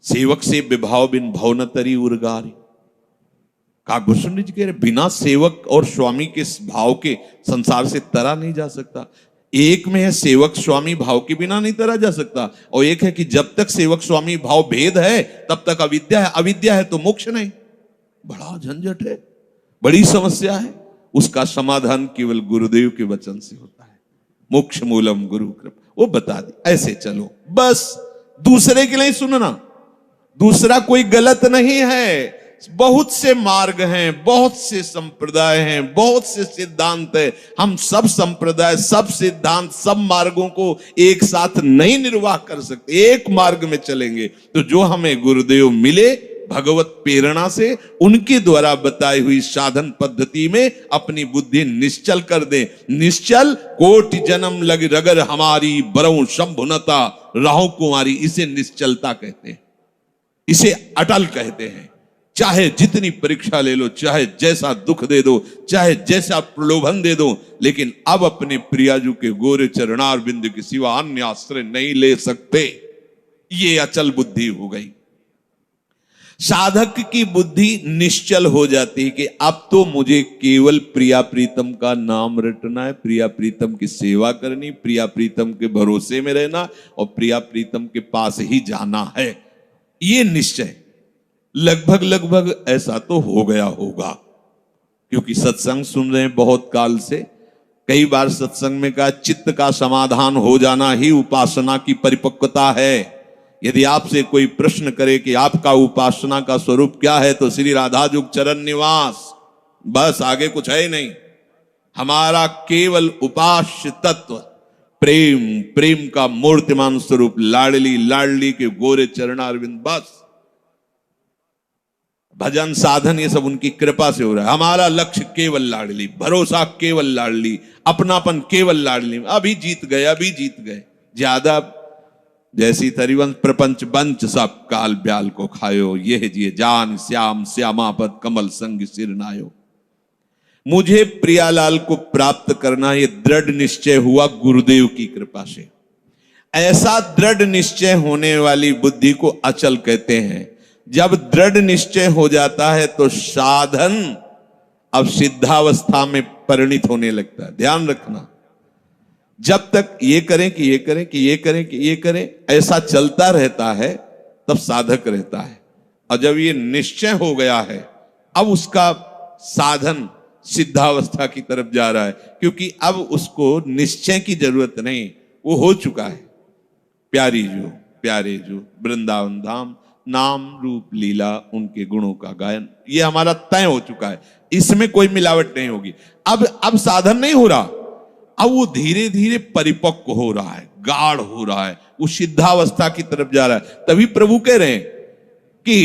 सेवक से विभाव बिन भव न तरी उर्गारी। काकभूषण जी कह रहे बिना सेवक और स्वामी के भाव के संसार से तरा नहीं जा सकता। एक में है सेवक स्वामी भाव के बिना नहीं तरा जा सकता, और एक है कि जब तक सेवक स्वामी भाव भेद है तब तक अविद्या है, अविद्या है तो मोक्ष नहीं। बड़ा झंझट है, बड़ी समस्या है। उसका समाधान केवल गुरुदेव के वचन से होता है। मोक्ष मूलम गुरु कृपा, वो बता दी ऐसे चलो, बस दूसरे के लिए सुनना, दूसरा कोई गलत नहीं है। बहुत से मार्ग हैं, बहुत से संप्रदाय हैं, बहुत से सिद्धांत है। हम सब संप्रदाय, सब सिद्धांत, सब मार्गों को एक साथ नहीं निर्वाह कर सकते। एक मार्ग में चलेंगे तो जो हमें गुरुदेव मिले भगवत प्रेरणा से, उनके द्वारा बताई हुई साधन पद्धति में अपनी बुद्धि निश्चल कर दे। निश्चल कोटि जन्म लग रगर हमारी बरऊ शंभुनता राहु कुमारी, इसे निश्चलता कहते हैं, इसे अटल कहते हैं। चाहे जितनी परीक्षा ले लो, चाहे जैसा दुख दे दो, चाहे जैसा प्रलोभन दे दो, लेकिन अब अपने प्रियाजू के गोरे चरणार बिंद के सिवा अन्य आश्रय नहीं ले सकते। ये अचल बुद्धि हो गई। साधक की बुद्धि निश्चल हो जाती है कि अब तो मुझे केवल प्रिया प्रीतम का नाम रटना है, प्रिया प्रीतम की सेवा करनी, प्रिया प्रीतम के भरोसे में रहना और प्रिया प्रीतम के पास ही जाना है। ये निश्चय लगभग लगभग ऐसा तो हो गया होगा, क्योंकि सत्संग सुन रहे हैं बहुत काल से। कई बार सत्संग में कहा चित्त का समाधान हो जाना ही उपासना की परिपक्वता है। यदि आपसे कोई प्रश्न करे कि आपका उपासना का स्वरूप क्या है, तो श्री राधा जुग चरण निवास, बस आगे कुछ है ही नहीं। हमारा केवल उपास्य तत्व प्रेम, प्रेम का मूर्तिमान स्वरूप लाडली लाडली के गोरे चरणारविंद, बस। भजन साधन ये सब उनकी कृपा से हो रहा है। हमारा लक्ष्य केवल लाडली, भरोसा केवल लाडली, अपनापन केवल लाडली। अभी जीत गए, अभी जीत गए। ज्यादा जैसी तरिवंश प्रपंच बंच सब काल ब्याल को खायो, यह जिए जान श्याम श्यामापद कमल संग सिर नायो। मुझे प्रियालाल को प्राप्त करना ये दृढ़ निश्चय हुआ गुरुदेव की कृपा से। ऐसा दृढ़ निश्चय होने वाली बुद्धि को अचल कहते हैं। जब दृढ़ निश्चय हो जाता है तो साधन अब सिद्धावस्था में परिणित होने लगता है। ध्यान रखना, जब तक ये करें कि ये करें कि ये करें कि ये करें ऐसा चलता रहता है तब साधक रहता है। और जब ये निश्चय हो गया है अब उसका साधन सिद्धावस्था की तरफ जा रहा है, क्योंकि अब उसको निश्चय की जरूरत नहीं, वो हो चुका है। प्यारी जो प्यारे जो वृंदावन धाम, नाम रूप लीला उनके गुणों का गायन, ये हमारा तय हो चुका है। इसमें कोई मिलावट नहीं होगी। अब साधन नहीं हो रहा, अब वो धीरे धीरे परिपक्व हो रहा है, गाढ़ हो रहा है, वो सिद्धावस्था की तरफ जा रहा है। तभी प्रभु कह रहे हैं कि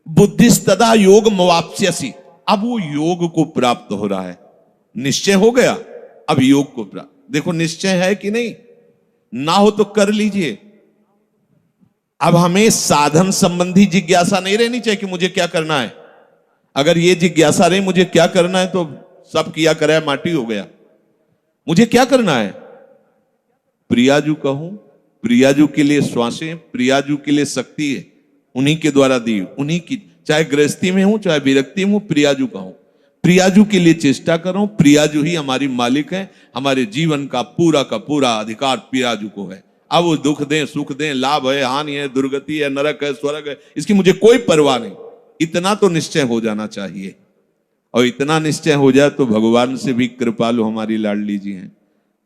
बुद्धिस्तदा योग मवाप्स्यसि, अब वो योग को प्राप्त हो रहा है। निश्चय हो गया, अब योग को प्राप्त। देखो निश्चय है कि नहीं, ना हो तो कर लीजिए। अब हमें साधन संबंधी जिज्ञासा नहीं रहनी चाहिए कि मुझे क्या करना है। अगर ये जिज्ञासा रही मुझे क्या करना है तो सब किया कराया माटी हो गया। मुझे क्या करना है, प्रियाजू कहूं, प्रियाजू के लिए श्वासें, प्रियाजू के लिए शक्ति है, उन्हीं के द्वारा दी, उन्हीं की, चाहे गृहस्थी में हूं चाहे विरक्ति में हूं, प्रियाजू कहूं, प्रियाजू के लिए चेष्टा करो। प्रियाजू ही हमारी मालिक है, हमारे जीवन का पूरा अधिकार प्रियाजू को है। अब वो दुख दें सुख दें, लाभ है हानि है, दुर्गति है नरक है स्वर्ग है, इसकी मुझे कोई परवाह नहीं। इतना तो निश्चय हो जाना चाहिए। और इतना निश्चय हो जाए तो भगवान से भी कृपालु हमारी लाडली जी हैं।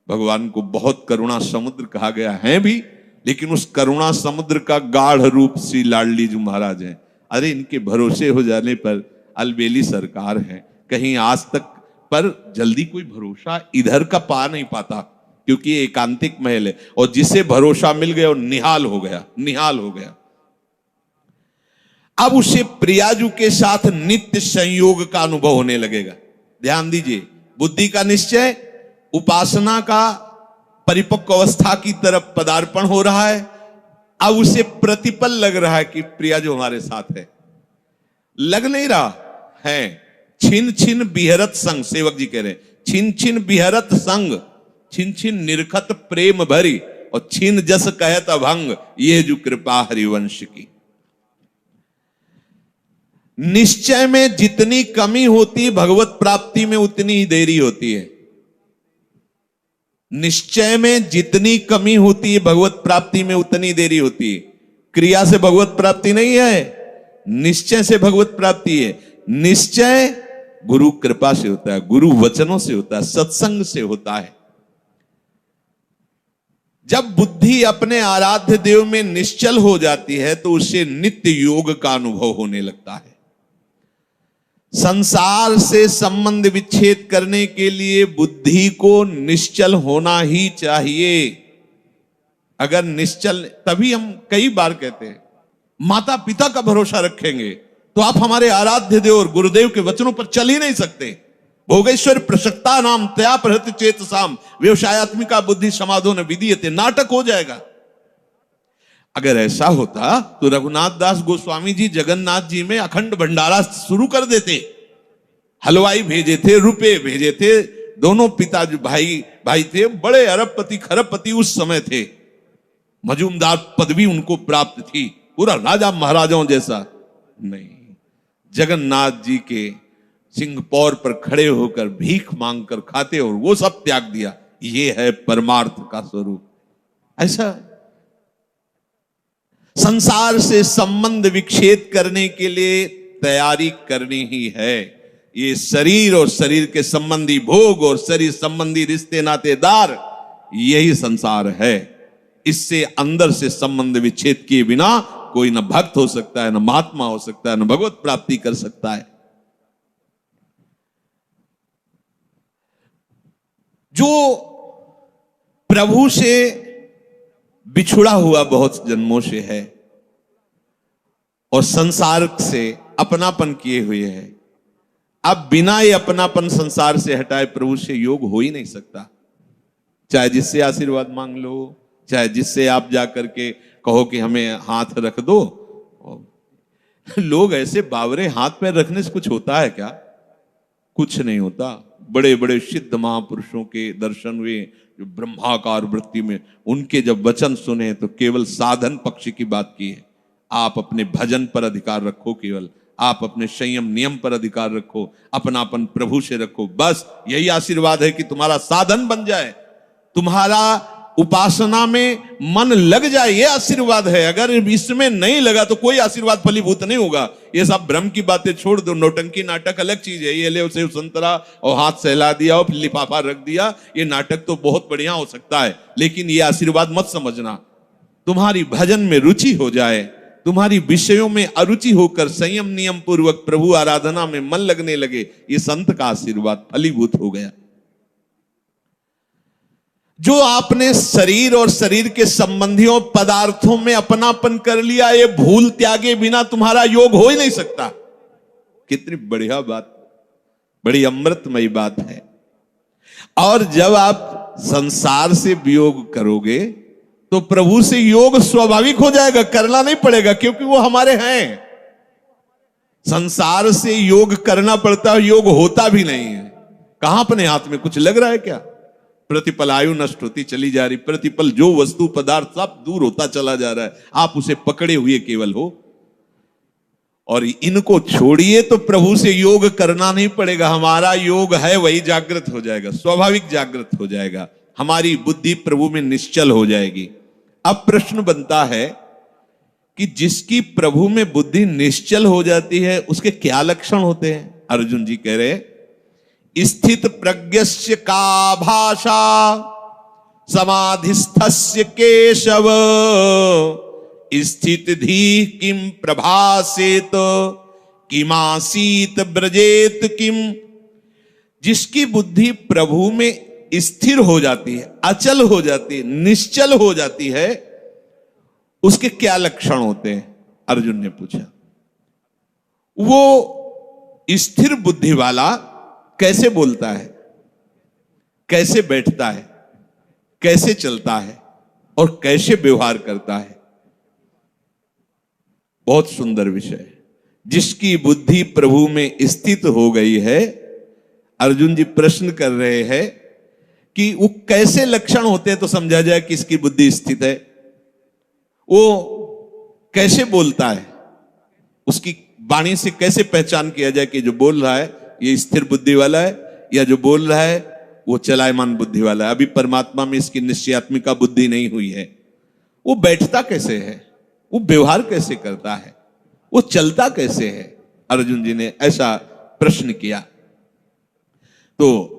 भगवान को बहुत करुणा समुद्र कहा गया है भी, लेकिन उस करुणा समुद्र का गाढ़ रूप श्री लाडली जी महाराज हैं। अरे इनके भरोसे हो जाने पर अलबेली सरकार है, कहीं आज तक पर जल्दी कोई भरोसा इधर का पा नहीं पाता, क्योंकि ये एकांतिक महल है। और जिसे भरोसा मिल गया वो निहाल हो गया, निहाल हो गया। अब उसे प्रियाजू के साथ नित्य संयोग का अनुभव होने लगेगा। ध्यान दीजिए, बुद्धि का निश्चय, उपासना का परिपक्व अवस्था की तरफ पदार्पण हो रहा है। अब उसे प्रतिपल लग रहा है कि प्रियाजू हमारे साथ है। लग नहीं रहा है, छिन छिन बिहरत संग, सेवक जी कह रहे हैं, छिन छिन बिहरत संग, छिन छिन निरखत प्रेम भरी, और छिन जस कहत अभंग, ये जो कृपा हरिवंश की। निश्चय में जितनी कमी होती है भगवत प्राप्ति में उतनी ही देरी होती है। निश्चय में जितनी कमी होती है भगवत प्राप्ति में उतनी देरी होती है। क्रिया से भगवत प्राप्ति नहीं है, निश्चय से भगवत प्राप्ति है। निश्चय गुरु कृपा से होता है, गुरु वचनों से होता है, सत्संग से होता है। जब बुद्धि अपने आराध्य देव में निश्चल हो जाती है तो उससे नित्य योग का अनुभव होने लगता है। संसार से संबंध विच्छेद करने के लिए बुद्धि को निश्चल होना ही चाहिए। अगर निश्चल, तभी हम कई बार कहते हैं माता पिता का भरोसा रखेंगे तो आप हमारे आराध्य देव और गुरुदेव के वचनों पर चल ही नहीं सकते। भोगेश्वर प्रसक्ता नाम तया प्रहृत चेतसाम व्यवसायत्मिका बुद्धि समाधो न विधीयते, नाटक हो जाएगा। अगर ऐसा होता तो रघुनाथ दास गोस्वामी जी जगन्नाथ जी में अखंड भंडारा शुरू कर देते। हलवाई भेजे थे, रुपए भेजे थे, दोनों पिता जो भाई थे, बड़े अरबपति खरबपति उस समय थे। मजूमदार पदवी उनको प्राप्त थी, पूरा राजा महाराजाओं जैसा नहीं। जगन्नाथ जी के सिंहपौर पर खड़े होकर भीख मांगकर खाते और वो सब त्याग दिया। ये है परमार्थ का स्वरूप। ऐसा संसार से संबंध विच्छेद करने के लिए तैयारी करनी ही है। ये शरीर और शरीर के संबंधी भोग और शरीर संबंधी रिश्ते नातेदार, यही संसार है। इससे अंदर से संबंध विच्छेद किए बिना कोई न भक्त हो सकता है, न महात्मा हो सकता है, न भगवत प्राप्ति कर सकता है। जो प्रभु से बिछुड़ा हुआ बहुत जन्मों से है और संसार से अपनापन किए हुए है, अब बिना ये अपनापन संसार से हटाए प्रभु से योग हो ही नहीं सकता। चाहे जिससे आशीर्वाद मांग लो, चाहे जिससे आप जाकर के कहो कि हमें हाथ रख दो। लोग ऐसे बावरे हाथ पैर रखने से कुछ होता है क्या? कुछ नहीं होता। बड़े बड़े सिद्ध महापुरुषों के दर्शन हुए जो ब्रह्माकार वृत्ति में, उनके जब वचन सुने तो केवल साधन पक्ष की बात की है। आप अपने भजन पर अधिकार रखो, केवल आप अपने संयम नियम पर अधिकार रखो, अपनापन प्रभु से रखो। बस यही आशीर्वाद है कि तुम्हारा साधन बन जाए, तुम्हारा उपासना में मन लग जाए, ये आशीर्वाद है। अगर इसमें नहीं लगा तो कोई आशीर्वाद फलीभूत नहीं होगा। ये सब भ्रम की बातें छोड़ दो। नौटंकी नाटक अलग चीज है। ये ले उसे संतरा और हाथ सहला दिया और लिफाफा रख दिया, ये नाटक तो बहुत बढ़िया हो सकता है, लेकिन ये आशीर्वाद मत समझना। तुम्हारी भजन में रुचि हो जाए, तुम्हारी विषयों में अरुचि होकर संयम नियम पूर्वक प्रभु आराधना में मन लगने लगे, ये संत का आशीर्वाद फलीभूत हो गया। जो आपने शरीर और शरीर के संबंधियों पदार्थों में अपनापन कर लिया, ये भूल त्यागे बिना तुम्हारा योग हो ही नहीं सकता। कितनी बढ़िया बात, बड़ी अमृतमयी बात है। और जब आप संसार से वियोग करोगे तो प्रभु से योग स्वाभाविक हो जाएगा, करना नहीं पड़ेगा, क्योंकि वो हमारे हैं। संसार से योग करना पड़ता है, योग होता भी नहीं है। कहां अपने हाथ में कुछ लग रहा है क्या? प्रतिपल आयु नष्ट होती चली जा रही, प्रतिपल जो वस्तु पदार्थ सब दूर होता चला जा रहा है, आप उसे पकड़े हुए केवल हो। और इनको छोड़िए तो प्रभु से योग करना नहीं पड़ेगा। हमारा योग है वही जागृत हो जाएगा, स्वाभाविक जागृत हो जाएगा। हमारी बुद्धि प्रभु में निश्चल हो जाएगी। अब प्रश्न बनता है कि जिसकी प्रभु में बुद्धि निश्चल हो जाती है उसके क्या लक्षण होते हैं? अर्जुन जी कह रहे, स्थित प्रज्ञस्य का भाषा समाधिस्थस्य केशव स्थित धी किम प्रभासेत किमासीत ब्रजेत किम। जिसकी बुद्धि प्रभु में स्थिर हो जाती है, अचल हो जाती है, निश्चल हो जाती है, उसके क्या लक्षण होते हैं? अर्जुन ने पूछा। वो स्थिर बुद्धि वाला कैसे बोलता है, कैसे बैठता है, कैसे चलता है और कैसे व्यवहार करता है? बहुत सुंदर विषय है। जिसकी बुद्धि प्रभु में स्थित हो गई है, अर्जुन जी प्रश्न कर रहे हैं कि वो कैसे लक्षण होते हैं तो समझा जाए कि इसकी बुद्धि स्थित है। वो कैसे बोलता है, उसकी वाणी से कैसे पहचान किया जाए कि जो बोल रहा है ये स्थिर बुद्धि वाला है या जो बोल रहा है वो चलायमान बुद्धि वाला है? अभी परमात्मा में इसकी निश्चयात्मिका बुद्धि नहीं हुई है। वो बैठता कैसे है, वो व्यवहार कैसे करता है, वो चलता कैसे है? अर्जुन जी ने ऐसा प्रश्न किया तो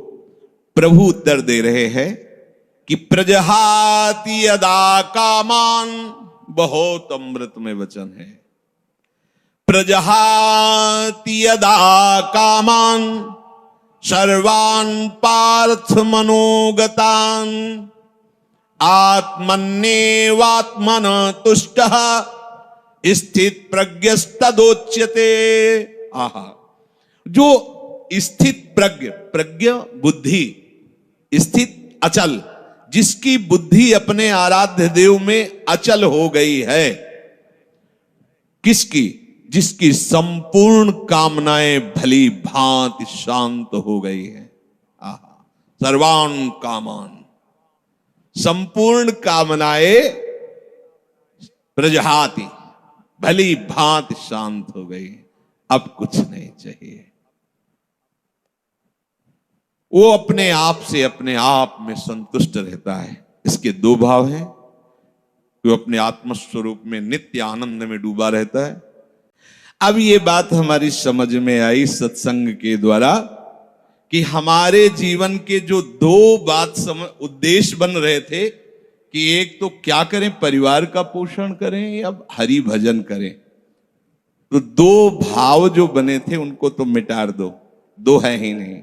प्रभु उत्तर दे रहे हैं कि प्रजहाति यदा कामान, बहुत अमृत में वचन है। प्रजहाति यदा कामान सर्वान् पार्थ मनोगतान् आत्मन्येवात्मन तुष्टः स्थित प्रज्ञस्तदोच्यते। आहा, जो स्थित प्रज्ञ बुद्धि, स्थित अचल, जिसकी बुद्धि अपने आराध्य देव में अचल हो गई है, किसकी? जिसकी संपूर्ण कामनाएं भली भांति शांत हो गई है। आहा, सर्वान् कामान, संपूर्ण कामनाएं प्रजहाति, भली भांति शांत हो गई, अब कुछ नहीं चाहिए। वो अपने आप से अपने आप में संतुष्ट रहता है। इसके दो भाव हैं, वो अपने आत्मस्वरूप में नित्य आनंद में डूबा रहता है। अब ये बात हमारी समझ में आई सत्संग के द्वारा कि हमारे जीवन के जो दो उद्देश्य बन रहे थे कि एक तो क्या करें, परिवार का पोषण करें या हरि भजन करें, तो दो भाव जो बने थे उनको तो मिटा दो, दो है ही नहीं।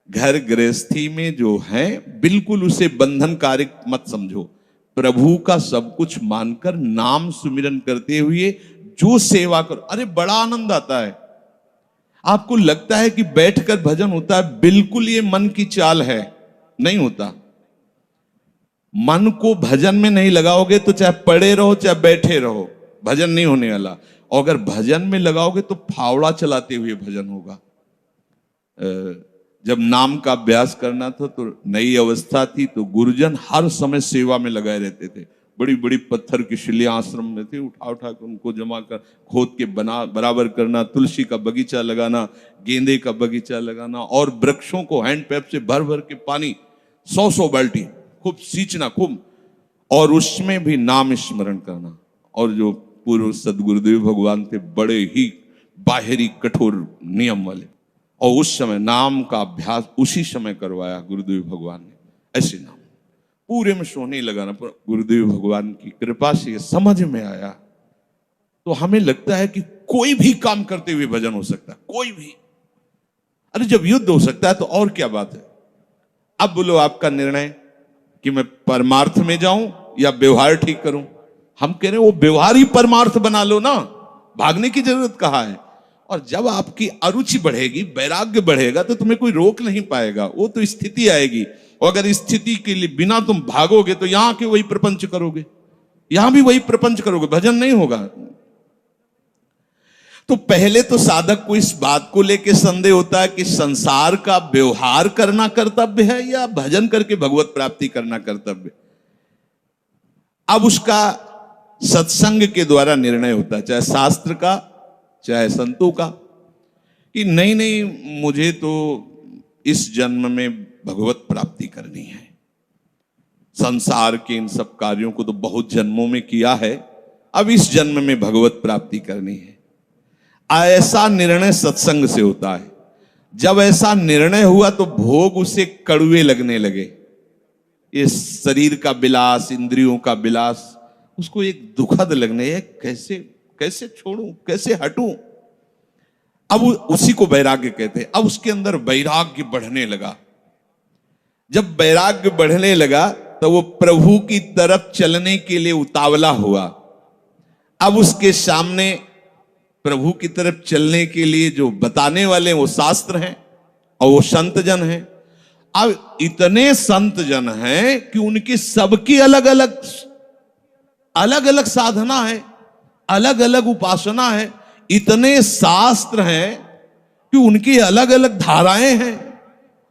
घर गृहस्थी में जो है बिल्कुल उसे बंधनकारक मत समझो। प्रभु का सब कुछ मानकर नाम सुमिरन करते हुए जो सेवा करो, अरे बड़ा आनंद आता है। आपको लगता है कि बैठकर भजन होता है, बिल्कुल ये मन की चाल है, नहीं होता। मन को भजन में नहीं लगाओगे तो चाहे पड़े रहो चाहे बैठे रहो, भजन नहीं होने वाला। और अगर भजन में लगाओगे तो फावड़ा चलाते हुए भजन होगा। जब नाम का अभ्यास करना था तो नई अवस्था थी, तो गुरुजन हर समय सेवा में लगाए रहते थे। बड़ी बड़ी पत्थर की शिलियां आश्रम में थी, उठा उठा कर उनको जमा कर खोद के बराबर करना, तुलसी का बगीचा लगाना, गेंदे का बगीचा लगाना, और वृक्षों को हैंड पैप से भर भर के पानी 100 बाल्टी खूब सींचना खूब, और उसमें भी नाम स्मरण करना। और जो पूर्व सदगुरुदेव भगवान थे, बड़े ही बाहरी कठोर नियम वाले, और उस समय नाम का अभ्यास उसी समय करवाया गुरुदेव भगवान ने। ऐसे नाम पूरे में सोने लगाना, गुरुदेव भगवान की कृपा से समझ में आया। तो हमें लगता है कि कोई भी काम करते हुए भजन हो सकता है, कोई भी। अरे जब युद्ध हो सकता है तो और क्या बात है। अब बोलो आपका निर्णय कि मैं परमार्थ में जाऊं या व्यवहार ठीक करूं। हम कह रहे हैं वो व्यवहार ही परमार्थ बना लो ना, भागने की जरूरत कहाँ है। और जब आपकी अरुचि बढ़ेगी, वैराग्य बढ़ेगा, तो तुम्हें कोई रोक नहीं पाएगा। वो तो स्थिति आएगी, और अगर स्थिति के लिए बिना तुम भागोगे तो यहां के वही प्रपंच करोगे, यहां भी वही प्रपंच करोगे, भजन नहीं होगा। तो पहले तो साधक को इस बात को लेकर संदेह होता है कि संसार का व्यवहार करना कर्तव्य है या भजन करके भगवत प्राप्ति करना कर्तव्य। अब उसका सत्संग के द्वारा निर्णय होता है, चाहे शास्त्र का चाहे संतों का, कि नहीं नहीं मुझे तो इस जन्म में भगवत प्राप्ति करनी है। संसार के इन सब कार्यों को तो बहुत जन्मों में किया है, अब इस जन्म में भगवत प्राप्ति करनी है। ऐसा निर्णय सत्संग से होता है। जब ऐसा निर्णय हुआ तो भोग उसे कड़वे लगने लगे। ये शरीर का विलास, इंद्रियों का विलास उसको एक दुखद लगने, कैसे छोड़ूं, कैसे हटूं। अब उसी को वैराग्य कहते हैं। अब उसके अंदर वैराग्य बढ़ने लगा। जब वैराग्य बढ़ने लगा तो वो प्रभु की तरफ चलने के लिए उतावला हुआ। अब उसके सामने प्रभु की तरफ चलने के लिए जो बताने वाले वो शास्त्र हैं और वो संत जन हैं। अब इतने संत जन हैं कि उनकी सबकी अलग अलग साधना है, अलग अलग उपासना है। इतने शास्त्र हैं कि उनकी अलग अलग धाराएं हैं,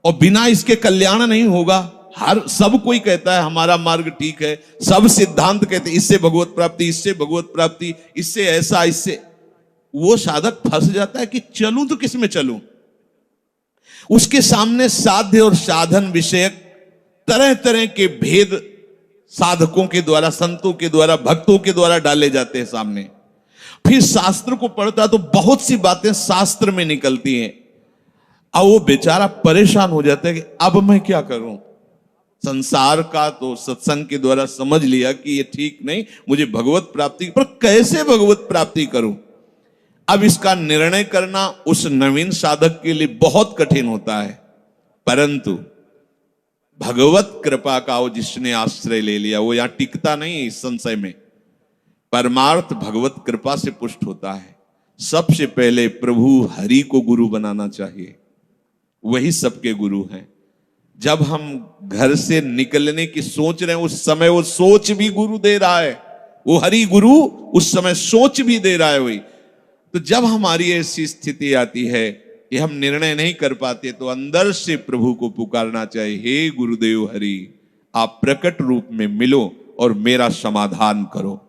और बिना इसके कल्याण नहीं होगा। सब कोई कहता है हमारा मार्ग ठीक है, सब सिद्धांत कहते हैं इससे भगवत प्राप्ति, इससे भगवत प्राप्ति, इससे ऐसा, इससे। वो साधक फंस जाता है कि चलूं तो किस में चलूं। उसके सामने साध्य और साधन विषयक तरह तरह के भेद साधकों के द्वारा, संतों के द्वारा, भक्तों के द्वारा डाले जाते हैं सामने। फिर शास्त्र को पढ़ता तो बहुत सी बातें शास्त्र में निकलती हैं, और वो बेचारा परेशान हो जाता है कि अब मैं क्या करूं। संसार का तो सत्संग के द्वारा समझ लिया कि ये ठीक नहीं, मुझे भगवत प्राप्ति, पर कैसे भगवत प्राप्ति करूं। अब इसका निर्णय करना उस नवीन साधक के लिए बहुत कठिन होता है। परंतु भगवत कृपा का वो जिसने आश्रय ले लिया वो यहां टिकता नहीं इस संशय में। परमार्थ भगवत कृपा से पुष्ट होता है। सबसे पहले प्रभु हरि को गुरु बनाना चाहिए, वही सबके गुरु हैं। जब हम घर से निकलने की सोच रहे हैं उस समय वो सोच भी गुरु दे रहा है, वो हरि गुरु उस समय सोच भी दे रहा है वही। तो जब हमारी ऐसी स्थिति आती है कि हम निर्णय नहीं कर पाते तो अंदर से प्रभु को पुकारना चाहिए, हे गुरुदेव हरि, आप प्रकट रूप में मिलो और मेरा समाधान करो।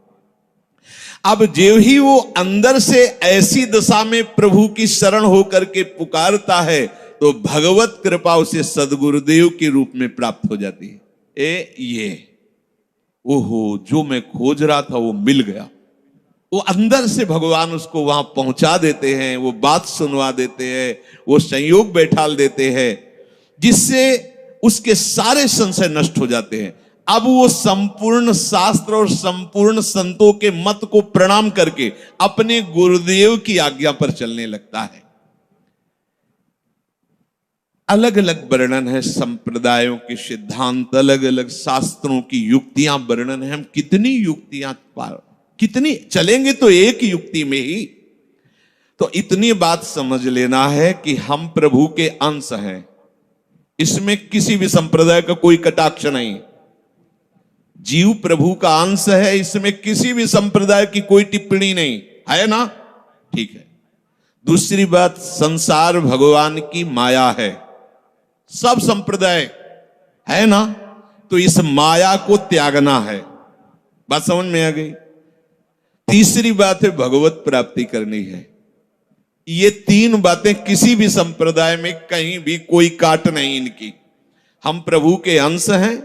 अब जो ही वो अंदर से ऐसी दशा में प्रभु की शरण होकर के पुकारता है तो भगवत कृपा उसे सदगुरुदेव के रूप में प्राप्त हो जाती है। ये ओहो, जो मैं खोज रहा था वो मिल गया। वो अंदर से भगवान उसको वहां पहुंचा देते हैं, वो बात सुनवा देते हैं, वो संयोग बैठाल देते हैं, जिससे उसके सारे संशय नष्ट हो जाते हैं। अब वो संपूर्ण शास्त्र और संपूर्ण संतों के मत को प्रणाम करके अपने गुरुदेव की आज्ञा पर चलने लगता है। अलग अलग वर्णन है संप्रदायों के सिद्धांत, अलग अलग शास्त्रों की युक्तियां वर्णन है। हम कितनी युक्तियां कितनी चलेंगे तो एक युक्ति में ही। तो इतनी बात समझ लेना है कि हम प्रभु के अंश हैं, इसमें किसी भी संप्रदाय का कोई कटाक्ष नहीं। जीव प्रभु का अंश है, इसमें किसी भी संप्रदाय की कोई टिप्पणी नहीं है ना, ठीक है। दूसरी बात, संसार भगवान की माया है, सब संप्रदाय है ना, तो इस माया को त्यागना है। बात समझ में आ गई। तीसरी बात है भगवत प्राप्ति करनी है। ये तीन बातें किसी भी संप्रदाय में कहीं भी कोई काट नहीं इनकी। हम प्रभु के अंश हैं,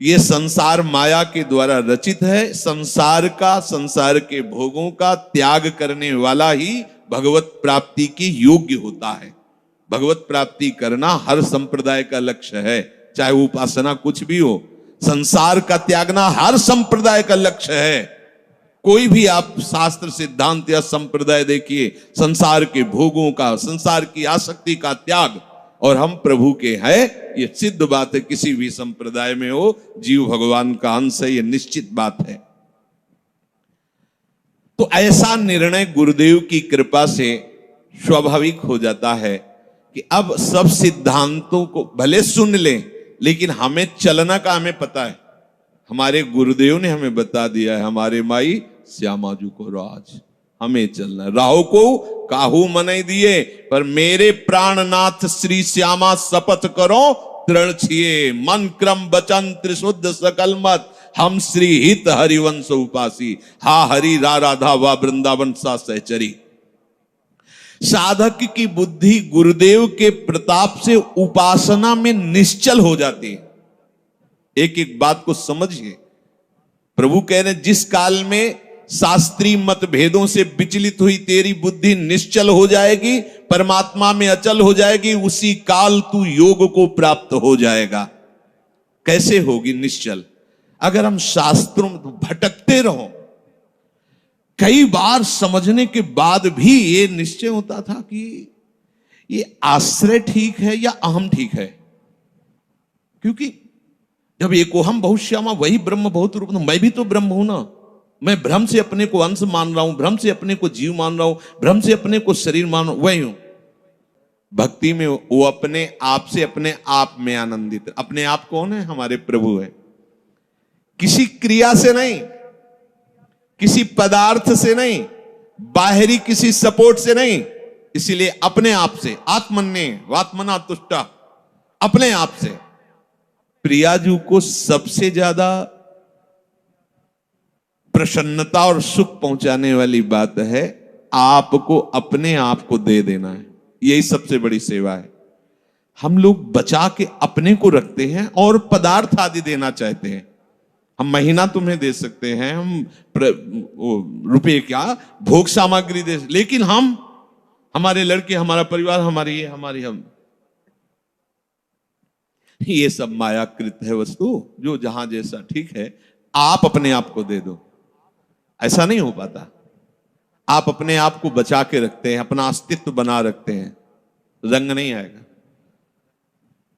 ये संसार माया के द्वारा रचित है। संसार का, संसार के भोगों का त्याग करने वाला ही भगवत प्राप्ति के योग्य होता है। भगवत प्राप्ति करना हर संप्रदाय का लक्ष्य है, चाहे वो उपासना कुछ भी हो। संसार का त्यागना हर संप्रदाय का लक्ष्य है। कोई भी आप शास्त्र, सिद्धांत या संप्रदाय देखिए, संसार के भोगों का, संसार की आसक्ति का त्याग, और हम प्रभु के हैं, ये सिद्ध बात है। किसी भी संप्रदाय में हो, जीव भगवान का अंश है, ये निश्चित बात है। तो ऐसा निर्णय गुरुदेव की कृपा से स्वाभाविक हो जाता है कि अब सब सिद्धांतों को भले सुन लें, लेकिन हमें चलना का हमें पता है। हमारे गुरुदेव ने हमें बता दिया है, हमारे माई श्यामाजू को राज, हमें चलना। राहु को काहू मनाई दिए, पर मेरे प्राणनाथ श्री श्यामा शपथ करो दृढ़ छिए, मन क्रम वचन त्रिशुद्ध सकल मत, हम श्री हित हरिवंश उपासी, हा हरि रा राधा वा वृंदावन सा सहचरी। साधक की बुद्धि गुरुदेव के प्रताप से उपासना में निश्चल हो जाती है। एक एक बात को समझिए। प्रभु कह रहे, जिस काल में शास्त्रीय मतभेदों से विचलित हुई तेरी बुद्धि निश्चल हो जाएगी, परमात्मा में अचल हो जाएगी, उसी काल तू योग को प्राप्त हो जाएगा। कैसे होगी निश्चल? अगर हम शास्त्रों में भटकते रहो, कई बार समझने के बाद भी ये निश्चय होता था कि ये आश्रय ठीक है या अहम ठीक है। क्योंकि जब एक हम बहुत श्यामा वही ब्रह्म बहुत रूप, मैं भी तो ब्रह्म हूं ना। मैं भ्रम से अपने को अंश मान रहा हूं, भ्रम से अपने को जीव मान रहा हूं, भ्रम से अपने को शरीर मान रहा हूं, वही हूं। भक्ति में वो अपने आप से अपने आप में आनंदित। अपने आप कौन है? हमारे प्रभु है। किसी क्रिया से नहीं, किसी पदार्थ से नहीं, बाहरी किसी सपोर्ट से नहीं, इसीलिए अपने आप से, आत्मन्य वात्मना तुष्टा, अपने आप से। प्रियाजू को सबसे ज्यादा प्रसन्नता और सुख पहुंचाने वाली बात है आपको अपने आप को दे देना है। यही सबसे बड़ी सेवा है। हम लोग बचा के अपने को रखते हैं और पदार्थ आदि देना चाहते हैं। हम महीना तुम्हें दे सकते हैं, हम रुपए क्या भोग सामग्री दे, लेकिन हम, हमारे लड़के, हमारा परिवार, हमारी ये, हमारी हम, ये सब मायाकृत है वस्तु, जो जहां जैसा ठीक है आप अपने आप को दे दो। ऐसा नहीं हो पाता। आप अपने आप को बचा के रखते हैं, अपना अस्तित्व बना रखते हैं, रंग नहीं आएगा।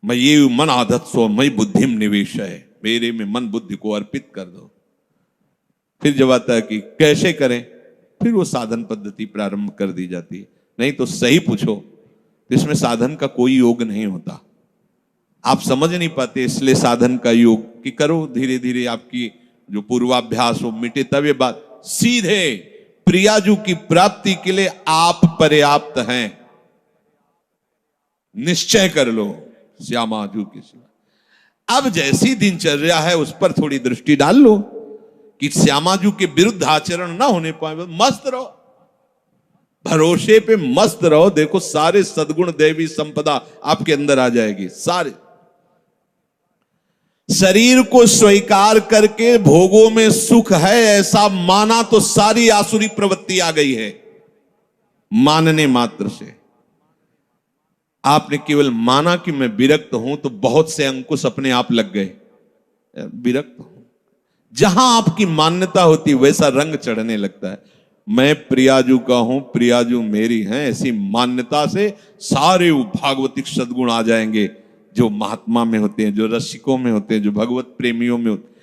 मैं ये मन आदत सो मई बुद्धिम निवेश है, मेरे में मन बुद्धि को अर्पित कर दो। फिर जब आता है कि कैसे करें, फिर वो साधन पद्धति प्रारंभ कर दी जाती है। नहीं तो सही पूछो तो इसमें साधन का कोई योग नहीं होता। आप समझ नहीं पाते, इसलिए साधन का योग कि करो, धीरे धीरे आपकी जो पूर्वाभ्यास हो मिटे, तब ये बात सीधे प्रियाजू की प्राप्ति के लिए आप पर्याप्त हैं। निश्चय कर लो श्यामाजू की सेवा। अब जैसी दिनचर्या है उस पर थोड़ी दृष्टि डाल लो कि श्यामाजू के विरुद्ध आचरण ना होने पाए। मस्त रहो, भरोसे पे मस्त रहो। देखो सारे सद्गुण दैवी संपदा आपके अंदर आ जाएगी। सारे शरीर को स्वीकार करके भोगों में सुख है ऐसा माना तो सारी आसुरी प्रवृत्ति आ गई है। मानने मात्र से आपने केवल माना कि मैं विरक्त हूं तो बहुत से अंकुश अपने आप लग गए। विरक्त हूं, जहां आपकी मान्यता होती वैसा रंग चढ़ने लगता है। मैं प्रियाजू का हूं, प्रियाजू मेरी हैं, ऐसी मान्यता से सारे भागवतिक सद्गुण आ जाएंगे जो महात्मा में होते हैं, जो रसिकों में होते हैं, जो भगवत प्रेमियों में होते हैं।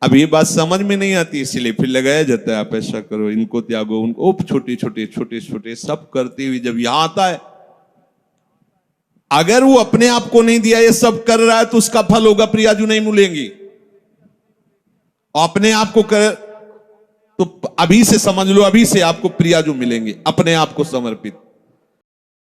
अब ये बात समझ में नहीं आती, इसीलिए फिर लगाया जाता है आप ऐसा करो, इनको त्यागो, उनको छोटे छोटे छोटे छोटे सब करते हुए जब यहां आता है, अगर वो अपने आप को नहीं दिया, ये सब कर रहा है, तो उसका फल होगा प्रियाजू नहीं मिलेंगी। और अपने आप को कर तो अभी से समझ लो, अभी से आपको प्रियाजू मिलेंगे, अपने आप को समर्पित।